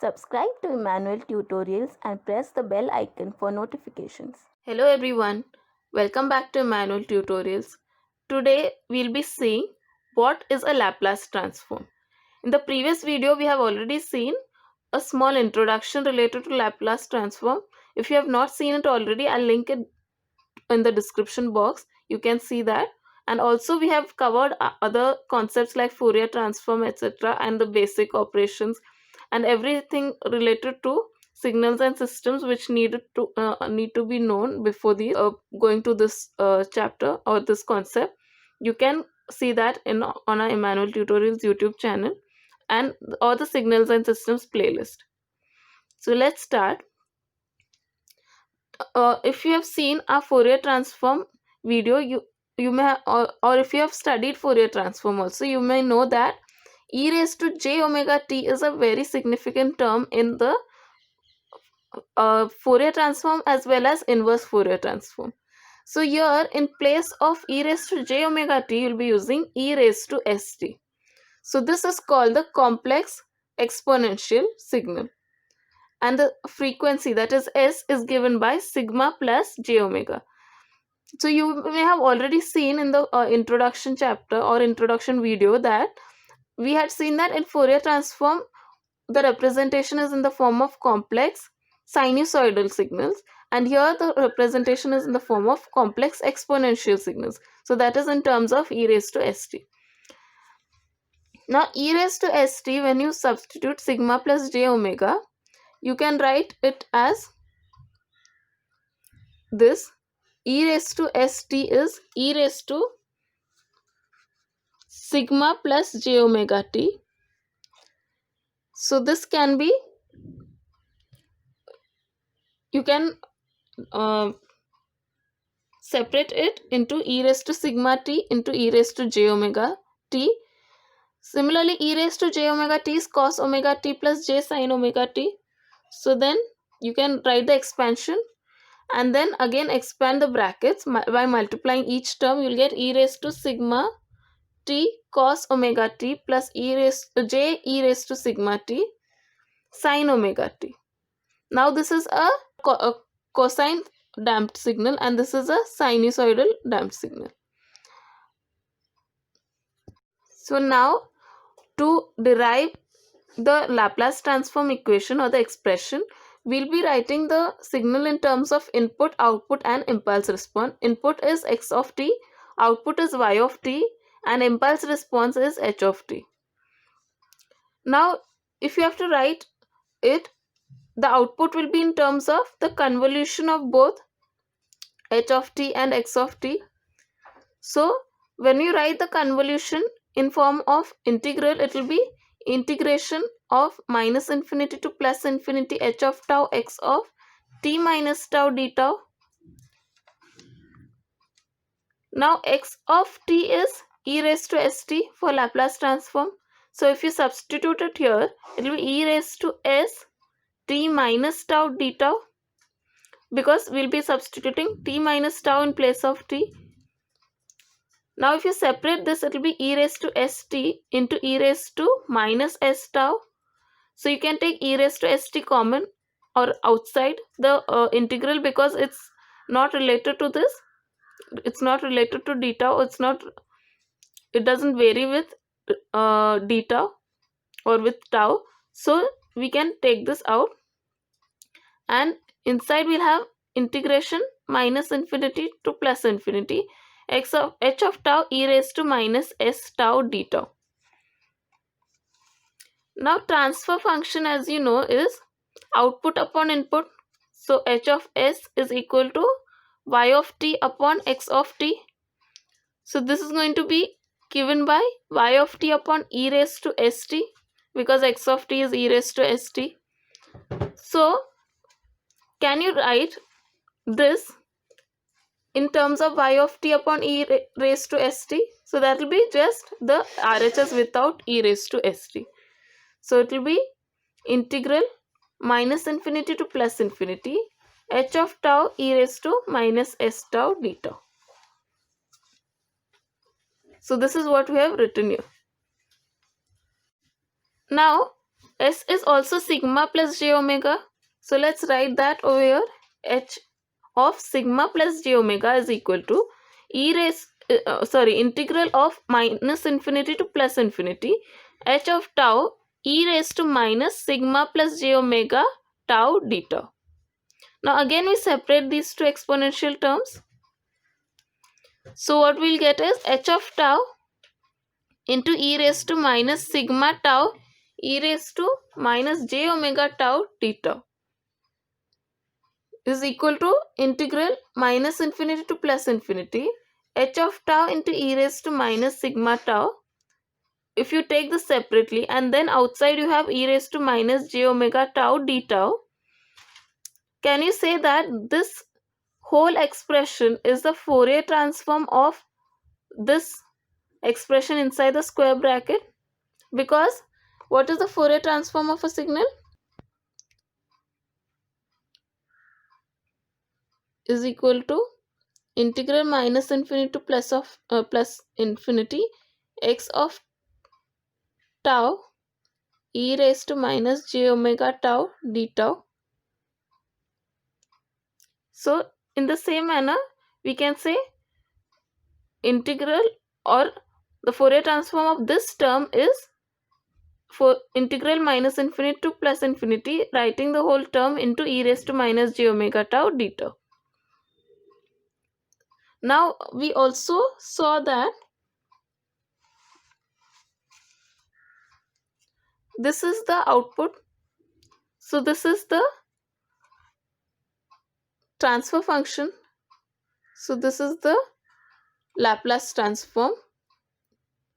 Subscribe to Emmanuel Tutorials and press the bell icon for notifications. Hello everyone, welcome back to Emmanuel Tutorials. Today we'll be seeing what is a Laplace transform. In the previous video we have already seen a small introduction related to Laplace transform. If you have not seen it already, I'll link it in the description box. You can see that. And also we have covered other concepts like Fourier transform, etc., and the basic operations and everything related to signals and systems which need to be known before the going to this chapter or this concept. You can see that in on our Emmanuel Tutorials YouTube channel and all the signals and systems playlist. So let's start. If you have seen our Fourier transform video, you may have, or if you have studied Fourier transform also, you may know that e raised to j omega t is a very significant term in the Fourier transform as well as inverse Fourier transform. So here in place of e raised to j omega t, you'll be using e raised to st. So this is called the complex exponential signal. And the frequency, that is s, is given by sigma plus j omega. So you may have already seen in the introduction chapter or introduction video that we had seen that in Fourier transform the representation is in the form of complex sinusoidal signals, and here the representation is in the form of complex exponential signals. So that is in terms of e raised to st. Now e raised to st, when you substitute sigma plus j omega, you can write it as this. E raised to st is e raised to sigma plus j omega t. So this can be, you can separate it into e raised to sigma t into e raised to j omega t. Similarly, e raised to j omega t is cos omega t plus j sin omega t. So then you can write the expansion and then again expand the brackets by multiplying each term. You'll get e raised to sigma t cos omega t plus e raised to sigma t sin omega t. Now this is a cosine damped signal and this is a sinusoidal damped signal. So now to derive the Laplace transform equation or the expression, we'll be writing the signal in terms of input, output and impulse response. Input is x of t, output is y of t, and impulse response is h of t. Now if you have to write it, the output will be in terms of the convolution of both h of t and x of t. So when you write the convolution in form of integral, it will be integration of minus infinity to plus infinity h of tau x of t minus tau d tau. Now x of t is e raised to st for Laplace transform. So if you substitute it here, it will be e raised to s t minus tau d tau, because we'll be substituting t minus tau in place of t. Now if you separate this, it will be e raised to st into e raised to minus s tau. So you can take e raised to st common or outside the integral, because it's not related to this. It's not related to d tau. It doesn't vary with d tau or with tau. So we can take this out, and inside we'll have integration minus infinity to plus infinity h of tau e raised to minus s tau d tau. Now transfer function, as you know, is output upon input. So h of s is equal to y of t upon x of t. So this is going to be given by y of t upon e raised to st, because x of t is e raised to st. So can you write this in terms of y of t upon e raised to st? So that will be just the RHS without e raised to st. So it will be integral minus infinity to plus infinity h of tau e raised to minus s tau d tau. So this is what we have written here. Now S is also sigma plus j omega. So let's write that over here. H of sigma plus j omega is equal to integral of minus infinity to plus infinity h of tau e raised to minus sigma plus j omega tau d tau. Now again we separate these two exponential terms. So what we'll get is h of tau into e raised to minus sigma tau e raised to minus j omega tau d tau is equal to integral minus infinity to plus infinity h of tau into e raised to minus sigma tau. If you take this separately and then outside you have e raised to minus j omega tau d tau, can you say that this whole expression is the Fourier transform of this expression inside the square bracket? Because what is the Fourier transform of a signal? Is equal to integral minus infinity to plus infinity x of tau e raised to minus j omega tau d tau. So in the same manner we can say integral or the Fourier transform of this term is for integral minus infinity to plus infinity, writing the whole term into e raised to minus j omega tau d tau. Now we also saw that this is the output. So this is the transfer function. So this is the Laplace transform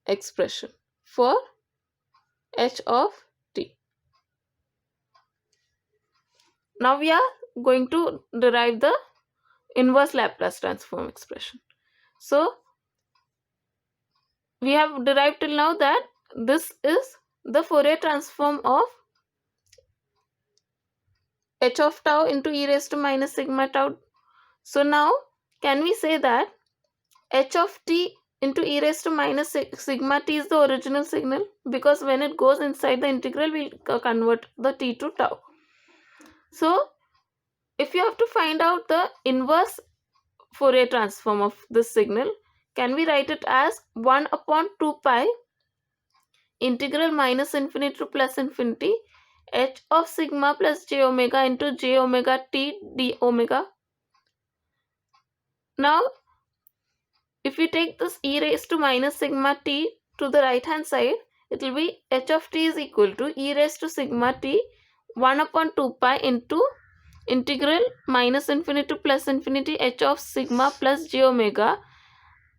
expression for h of t. Now we are going to derive the inverse Laplace transform expression. So we have derived till now that this is the Fourier transform of h of tau into e raised to minus sigma tau. So now can we say that h of t into e raised to minus sigma t is the original signal, because when it goes inside the integral we'll convert the t to tau. So if you have to find out the inverse Fourier transform of this signal, can we write it as 1 upon 2 pi integral minus infinity to plus infinity h of sigma plus j omega into j omega t d omega. Now if we take this e raised to minus sigma t to the right hand side, it will be h of t is equal to e raised to sigma t 1 upon 2 pi into integral minus infinity to plus infinity h of sigma plus j omega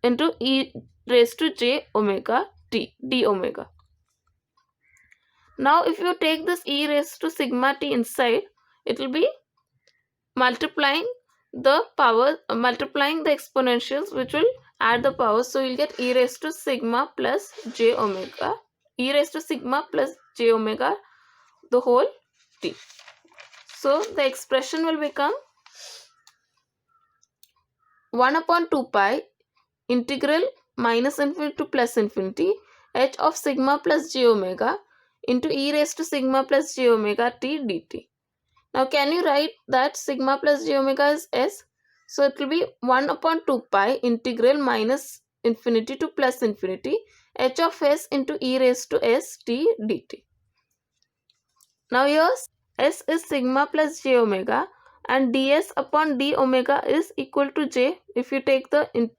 into e raised to j omega t d omega. Now if you take this e raised to sigma t inside, it will be multiplying the power, multiplying the exponentials, which will add the power. So you'll get e raised to sigma plus j omega, e raised to sigma plus j omega the whole t. So the expression will become 1 upon 2 pi integral minus infinity to plus infinity h of sigma plus j omega into e raised to sigma plus j omega t dt. Now can you write that sigma plus j omega is s? So it will be 1 upon 2 pi integral minus infinity to plus infinity h of s into e raised to s t dt. Now here s is sigma plus j omega and ds upon d omega is equal to j if you take the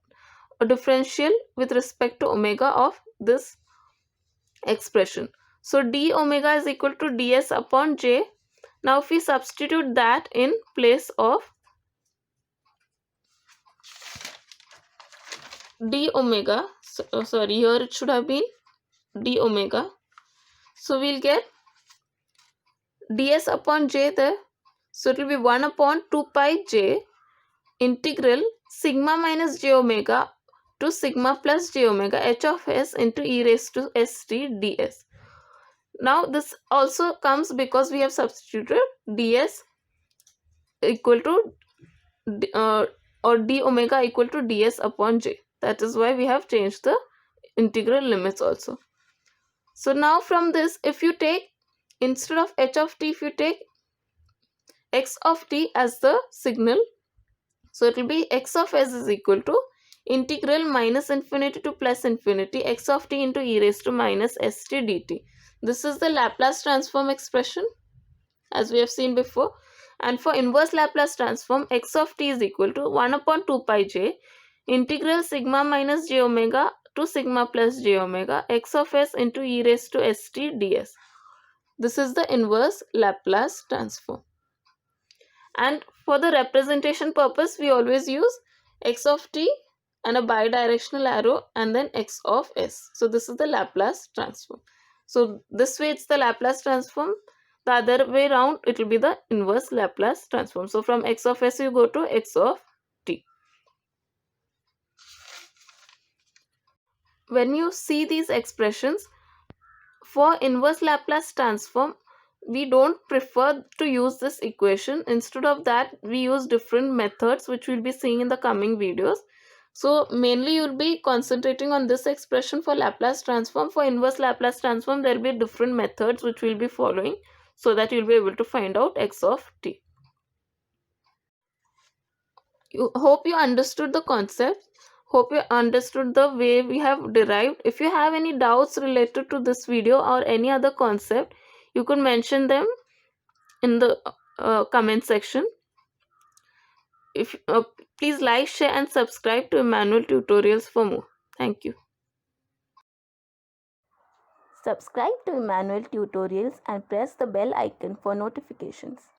differential with respect to omega of this expression. So d omega is equal to ds upon j. Now if we substitute that in place of d omega, here it should have been d omega. So we'll get ds upon j there. So it will be 1 upon 2 pi j integral sigma minus j omega to sigma plus j omega h of s into e raised to st ds. Now this also comes because we have substituted ds equal to or d omega equal to ds upon j. That is why we have changed the integral limits also. So now from this, if you take instead of h of t, if you take x of t as the signal, so it will be x of s is equal to integral minus infinity to plus infinity x of t into e raised to minus st dt. This is the Laplace transform expression as we have seen before. And for inverse Laplace transform, x of t is equal to 1 upon 2 pi j integral sigma minus j omega to sigma plus j omega x of s into e raised to st ds. This is the inverse Laplace transform. And for the representation purpose, we always use x of t and a bidirectional arrow and then x of s. So this is the Laplace transform. So this way it's the Laplace transform. The other way around it will be the inverse Laplace transform. So from x of s you go to x of t. When you see these expressions, for inverse Laplace transform, we don't prefer to use this equation. Instead of that, we use different methods which we'll be seeing in the coming videos. So mainly you'll be concentrating on this expression for Laplace transform. For inverse Laplace transform, there will be different methods which we'll be following so that you'll be able to find out x of t. Hope you understood the concept. Hope you understood the way we have derived. If you have any doubts related to this video or any other concept, you could mention them in the comment section. If please like, share and subscribe to Emmanuel Tutorials for more. Thank you. Subscribe to Emmanuel Tutorials and press the bell icon for notifications.